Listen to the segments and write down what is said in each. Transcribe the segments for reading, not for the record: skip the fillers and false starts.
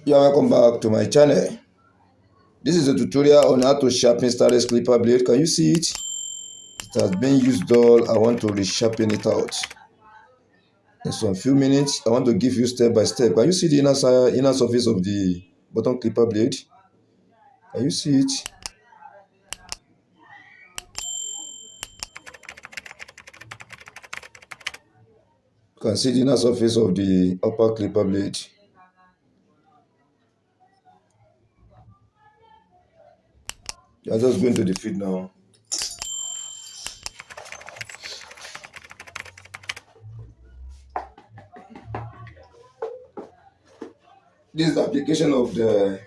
Yeah, welcome back to my channel. This is a tutorial on how to sharpen STAREX clipper blade. Can you see it? It has been used dull. I want to resharpen it out. In some few minutes, I want to give you step by step. Can you see the inner surface of the bottom clipper blade? Can you see it? You can see the inner surface of the upper clipper blade. You are just going to the feed now. This is the application of the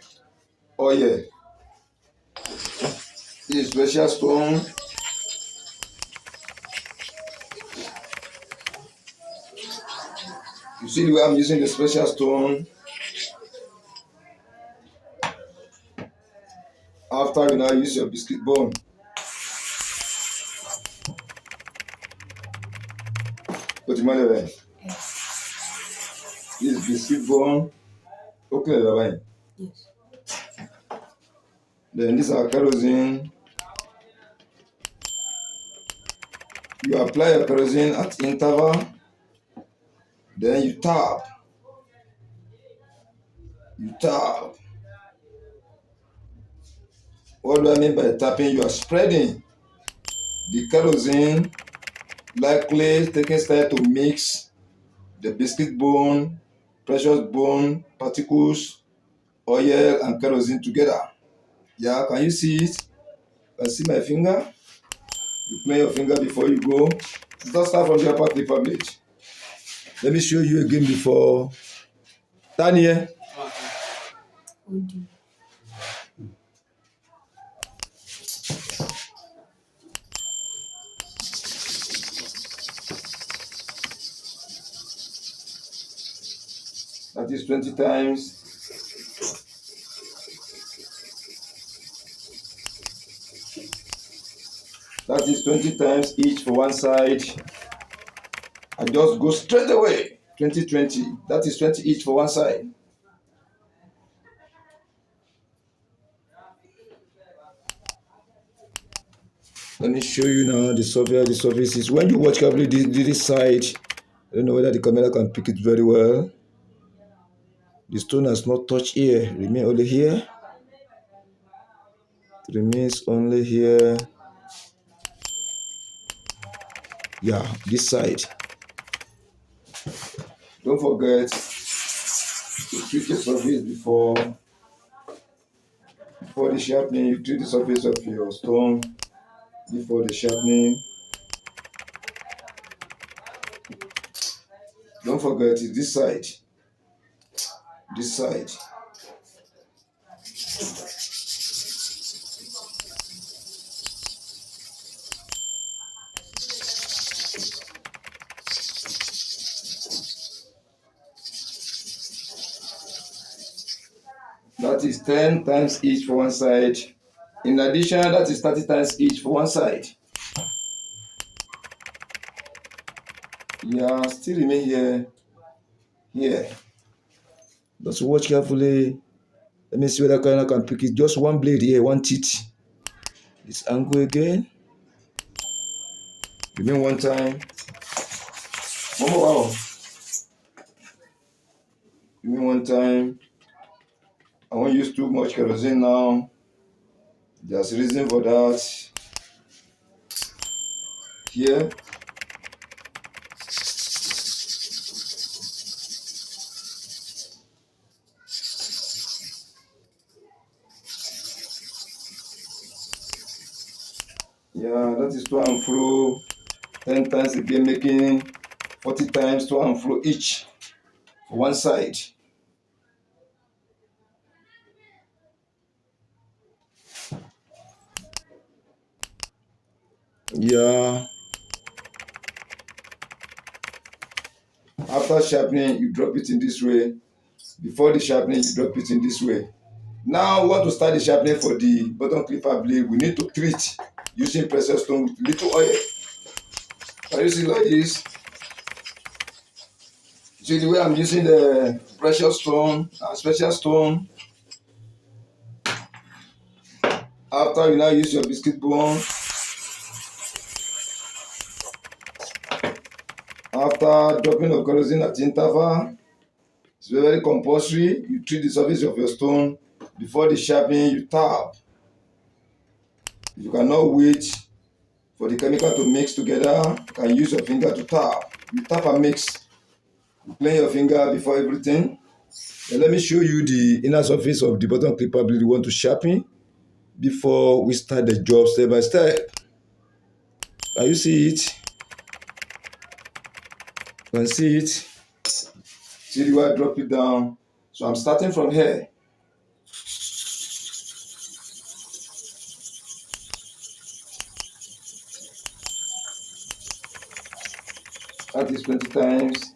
oil. This is special stone. You see the way I'm using the special stone. After you now use your biscuit bone. Put your money away. This is biscuit bone. Okay, yes. Then these are kerosene. You apply your kerosene at interval. Then you tap. You tap. What do I mean by tapping? You are spreading the kerosene, likely taking style to mix the biscuit bone, precious bone, particles, oil, and kerosene together. Yeah, can you see it? Can you see my finger? You play your finger before you go. Just start from the upper clipper blade. Let me show you again before. Stand here. That is 20 times. That is 20 times each for one side. I just go straight away. 20, 20. That is 20 each for one side. Let me show you now the surface. The surface is when you watch carefully this side. I don't know whether the camera can pick it very well. The stone has not touched here. Remain only here. It remains only here. Yeah, this side. Don't forget to treat the surface before the sharpening. You treat the surface of your stone before the sharpening. Don't forget it's this side. This side. That is 10 times each for one side. In addition, that is 30 times each for one side. Yeah, still remain here. Here. Just watch carefully. Let me see whether I can pick it. Just one blade here, one teeth. This angle again. Remain one time. One more. Wow. Remain one time. I won't use too much kerosene now. There's a reason for that. Here. Yeah, that is to and fro 10 times again, making 40 times to and fro each for one side. Yeah. After sharpening, you drop it in this way. Before the sharpening, you drop it in this way. Now we want to start the sharpening for the bottom clipper blade. We need to treat using precious stone with little oil. Can you see like this? See the way I'm using the precious stone and special stone. After you now use your biscuit bone, after dropping of kerosene at interval, it's very compulsory. You treat the surface of your stone before the sharpening. You tap. If you cannot wait for the chemical to mix together, you can use your finger to tap. You tap and mix. You clean your finger before everything. Then let me show you the inner surface of the bottom clipper blade you want to sharpen before we start the job step by step. Can you see it? You can see it. See the way I drop it down. So I'm starting from here. That is 20 times.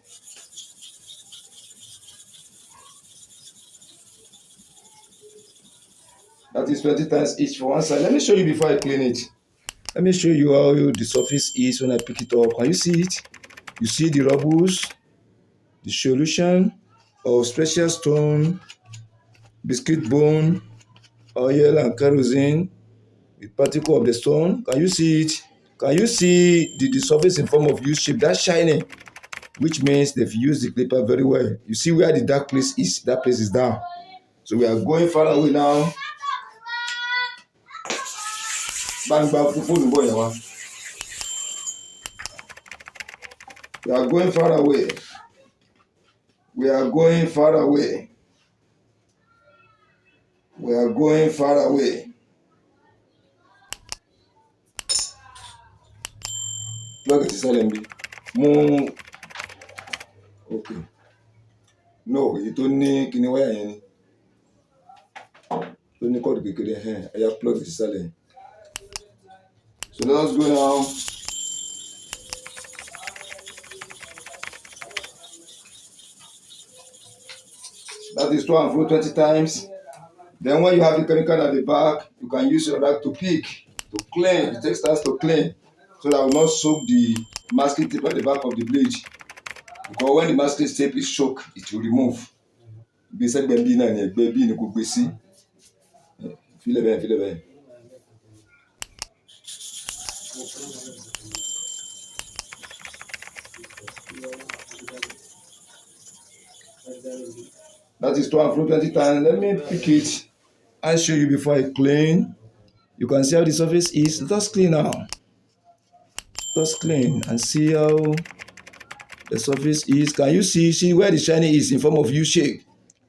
That is 20 times each for one side. Let me show you before I clean it. Let me show you how the surface is when I pick it up. Can you see it? You see the rubbles, the solution of special stone, biscuit bone, oil and kerosene, the particle of the stone. Can you see it? Can you see the surface in form of U-shape? That's shining, which means they've used the clipper very well. You see where the dark place is? That place is down. So we are going far away now. Bang, bang, we are going far away. We are going far away. We are going far away. Plug it silently. Move. Okay. No, you don't need any wire. Don't need cord kékeré. I have plugged it silently. So let us go now. That is to and fro 20 times. Then when you have the chemical at the back, you can use your rag to pick, to clean. It takes time to clean so that will not soak the masking tape at the back of the blade. Because when the masking tape is soaked, it will remove. That is to and fro 20 times. Let me pick it and show you before I clean. You can see how the surface is. Let us clean now. Let us clean and see how the surface is. Can you see where the shiny is in form of U shape?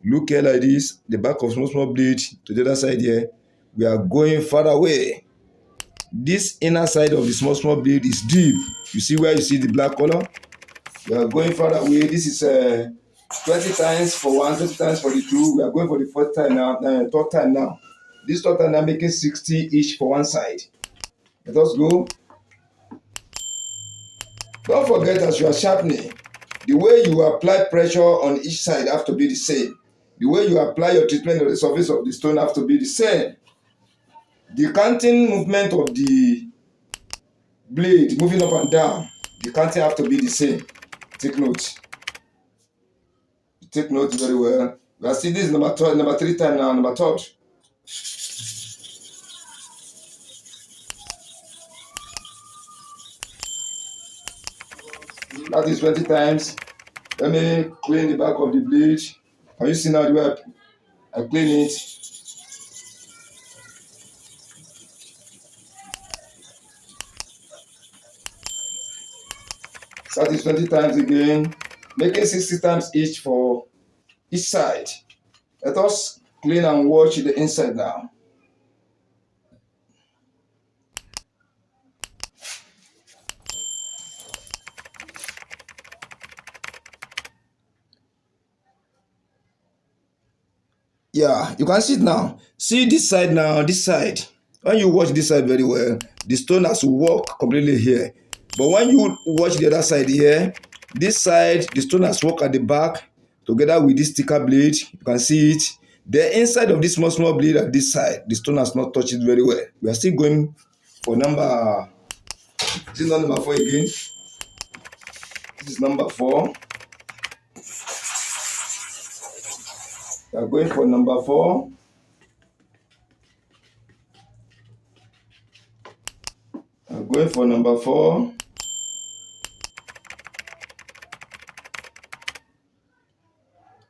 Look here like this. The back of small blade to the other side here. We are going far away. This inner side of the small blade is deep. You see where you see the black color? We are going far away. This is 20 times for one, 20 times for the two. We are going for the fourth time now, third time now. This third time now making 60 each for one side. Let us go. Don't forget, as you are sharpening, the way you apply pressure on each side have to be the same. The way you apply your treatment on the surface of the stone have to be the same. The canting movement of the blade moving up and down, the canting have to be the same. Take note. Take note very well. We are seeing this number 3 time now, number 3rd. That is 20 times. Let me clean the back of the blade. Can you see now the way I clean it? That is 20 times again, making 60 times each for each side. Let us clean and wash the inside now. Yeah, you can see it now. See this side now, this side. When you watch this side very well, the stone has to walk completely here. But when you watch the other side here, this side, the stone has walked at the back together with this thicker blade. You can see it. The inside of this small blade at this side, the stone has not touched it very well. We are still going for number, this is not number 4 again. This is number 4. We are going for number 4. I'm going for number 4.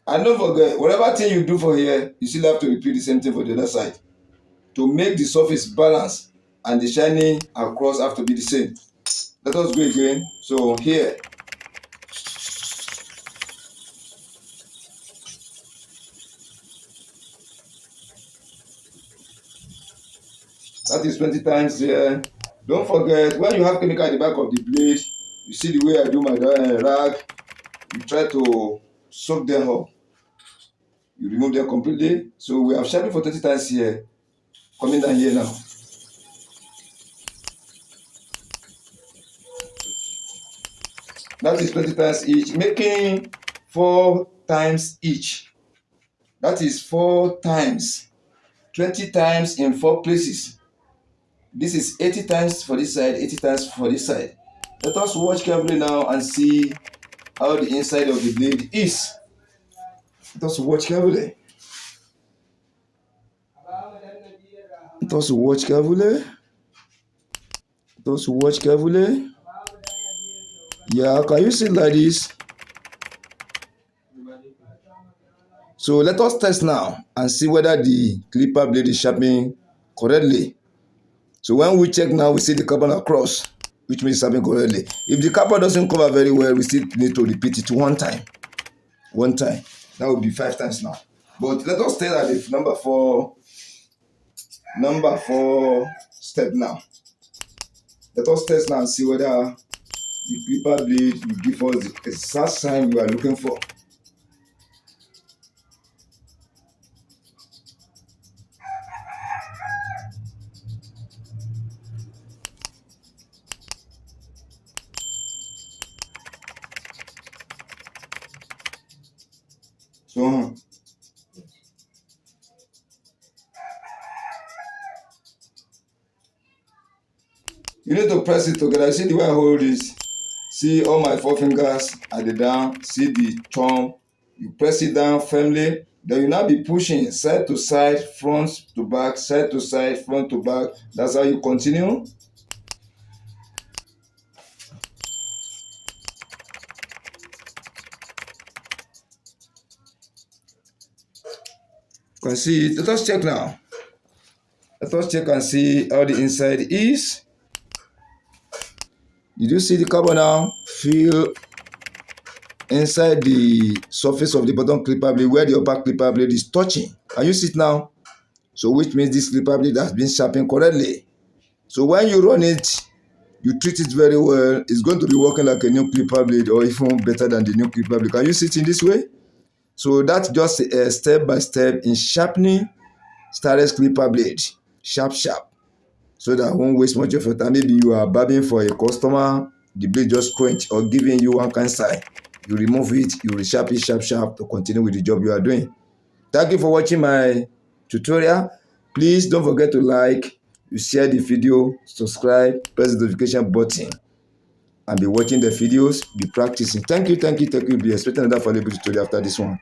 And don't forget, whatever thing you do for here, you still have to repeat the same thing for the other side. To make the surface balance and the shining across have to be the same. Let us go again. So here, that is 20 times here. Don't forget, when you have chemical at the back of the blade, you see the way I do my rag, you try to soak them up. You remove them completely. So we have sharpened for 20 times here. Coming down here now. That is 20 times each, making 4 times each. That is 4 times. 20 times in 4 places. This is 80 times for this side, 80 times for this side. Let us watch carefully now and see how the inside of the blade is. Let us watch carefully. Let us watch carefully. Let us watch carefully. Yeah, can you see it like this? So let us test now and see whether the clipper blade is sharpening correctly. So when we check now, we see the carbon across, which means sharpening correctly. If the carbon doesn't cover very well, we still need to repeat it 1 time. 1 time. That would be 5 times now. But let us test at the number 4 step now. Let us test now and see whether the clipper blade will give us the exact sign we are looking for. So you need to press it together. See the way I hold this. See all my 4 fingers at the down. See the thumb. You press it down firmly. Then you now be pushing side to side, front to back, side to side, front to back. That's how you continue. You can see it. Let us check now. Let us check and see how the inside is. Did you see the carbon now? Feel inside the surface of the bottom clipper blade where the upper clipper blade is touching. Can you see it now? So which means this clipper blade has been sharpened correctly. So when you run it, you treat it very well, it's going to be working like a new clipper blade or even better than the new clipper blade. Can you see it in this way? So that's just a step by step in sharpening STAREX clipper blade. Sharp. So that I won't waste much of your time. Maybe you are barbing for a customer, the blade just quench or giving you one kind sign. You remove it, you resharp it sharp to continue with the job you are doing. Thank you for watching my tutorial. Please don't forget to like, you share the video, subscribe, press the notification button, and be watching the videos, be practicing. Thank you. Be expecting another valuable tutorial after this one.